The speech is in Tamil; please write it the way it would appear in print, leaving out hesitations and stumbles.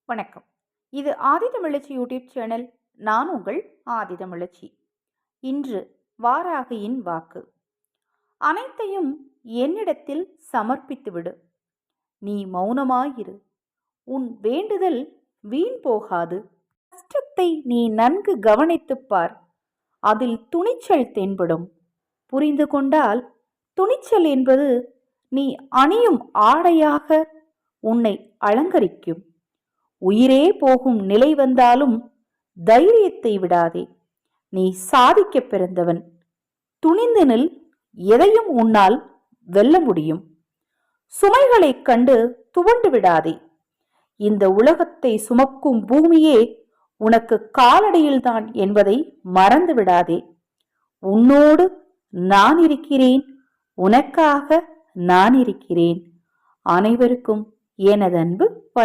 வணக்கம். இது ஆதிதமிழச்சி யூடியூப் சேனல். நான் உங்கள் ஆதிதமிழச்சி. இன்று வாராகியின் வாக்கு. அனைத்தையும் என்னிடத்தில் சமர்ப்பித்துவிடு. நீ மௌனமாயிரு. உன் வேண்டுதல் வீண் போகாது. கஷ்டத்தை நீ நன்கு கவனித்துப் பார். அதில் துணிச்சல் தென்படும். புரிந்து கொண்டால் துணிச்சல் என்பது நீ அணியும் ஆடையாக உன்னை அலங்கரிக்கும். உயிரே போகும் நிலை வந்தாலும் தைரியத்தை விடாதே. நீ சாதிக்க பிறந்தவன். துணிந்து நில். எதையும் உன்னால் வெல்ல முடியும். சுமைகளைக் கண்டு துவண்டு விடாதே. இந்த உலகத்தை சுமக்கும் பூமியே உனக்கு காலடியில்தான் என்பதை மறந்து விடாதே. உன்னோடு நான் இருக்கிறேன். உனக்காக நான் இருக்கிறேன். அனைவருக்கும் எனது அன்பு வணக்கம்.